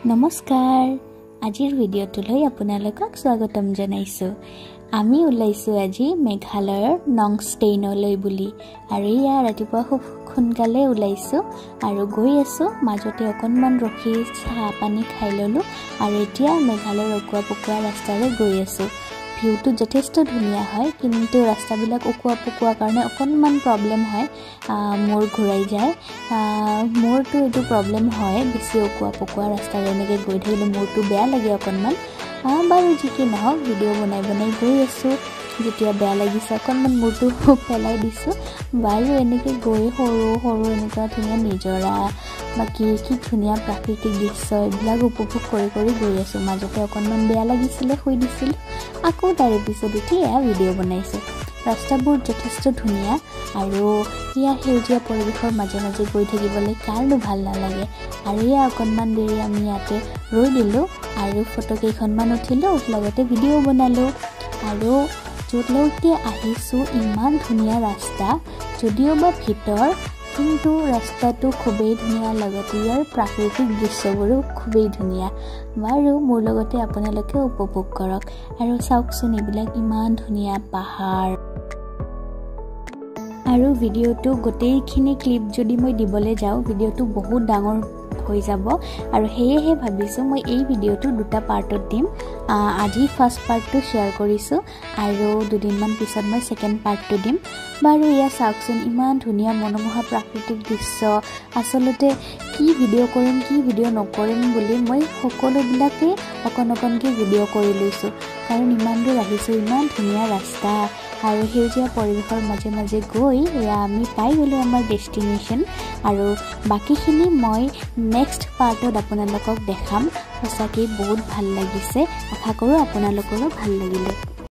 নমস্কাৰ আজিৰ ভিডিঅ'টোলৈ আপোনালোকক স্বাগতম জনাইছো। আমি ওলাইছো আজি মেঘালয়ৰ নংষ্টেইনলৈ বুলি আৰু ইয়া ৰাতিপুৱা খুব সোনকালে ওলাইছো আৰু গৈ আছো মাজতে অকনমান ৰখি চাহ পানী খাই ললো আৰু এতিয়া মেঘালয়ৰ অকুৱা পকুৱা ৰাস্তাৰে গৈ আছো। ভিউটো যথেষ্ট ধুনীয়া হয় কিন্তু ৰাস্তাবিলাক অকুৱা পকুৱা কাৰণে অকনমান প্ৰবলেম হয়, মোৰ ঘূৰাই যায়। মোৰটো এটো প্ৰবলেম হয় বেছি অকুৱা পকুৱা ৰাস্তাৰে এনেকৈ গৈ থাকিলে মোৰটো বেয়া লাগে অকনমান। বাৰু যি কি নহওক ভিডিঅ' বনাই গৈ আছো। যেতিয়া বেয়া লাগিছে অকনমান মোৰটো পেলাই দিছো। বাৰু এনেকৈ গৈ সৰু সৰু এনেকুৱা ধুনীয়া নিজৰা বাকি কি ধুনীয়া প্ৰাকৃতিক দৃশ্য এইবিলাক উপভোগ কৰি গৈ আছো। মাজতে অকনমান বেয়া লাগিছিলে শুই দিছিল, আকৌ তাৰে পিছত এতিয়া ভিডিঅ' বনাইছো। ৰাস্তাবোৰ যথেষ্ট ধুনীয়া আৰু ইয়া সেউজীয়া পৰিৱেশৰ মাজে মাজে গৈ থাকিবলৈ কাৰনো ভাল নালাগে। আৰু ইয়া অকনমান দেৰি আমি ইয়াতে ৰৈ দিলো আৰু ফটো কেইখনমান উঠিলো, লগতে ভিডিঅ' বনালো। আৰু য'লৈকে আহিছো ইমান ধুনীয়া ৰাস্তা, যদিও বা ভিতৰ কিন্তু ৰাস্তাটো খুবেই ধুনীয়া, লগতে ইয়াৰ প্ৰাকৃতিক দৃশ্যবোৰো খুবেই ধুনীয়া। বাৰু মোৰ লগতে আপোনালোকে উপভোগ কৰক আৰু চাওকচোন এইবিলাক ইমান ধুনীয়া পাহাৰ। আৰু ভিডিঅ'টো গোটেইখিনি ক্লিপ যদি মই দিবলৈ যাওঁ ভিডিঅ'টো বহুত ডাঙৰ হৈ যাব আৰু সেয়েহে ভাবিছো মই এই ভিডিঅ'টো দুটা পাৰ্টত দিম। আজি ফাৰ্ষ্ট পাৰ্টটো শ্বেয়াৰ কৰিছো আৰু দুদিনমান পিছত মই সেকেন্ড পাৰ্টটো দিম। বাৰু ইয়া চাওকচোন ইমান ধুনীয়া মনোমোহা প্ৰাকৃতিক দৃশ্য। আচলতে কি ভিডিঅ' কৰিম কি ভিডিঅ' নকৰিম বুলি মই সকলোবিলাকে অকণকে ভিডিঅ' কৰি লৈছো, কাৰণ ইমান দূৰ আহিছো, ইমান ধুনীয়া ৰাস্তা আৰু সেউজীয়া পৰিৱেশৰ মাজে মাজে গৈ এয়া আমি পাই গ'লো আমাৰ ডেষ্টিনেশ্যন। আৰু বাকীখিনি মই নেক্সট পাৰ্টত আপোনালোকক দেখাম। সঁচাকৈ বহুত ভাল লাগিছে, আশা কৰোঁ আপোনালোকৰো ভাল লাগিলে।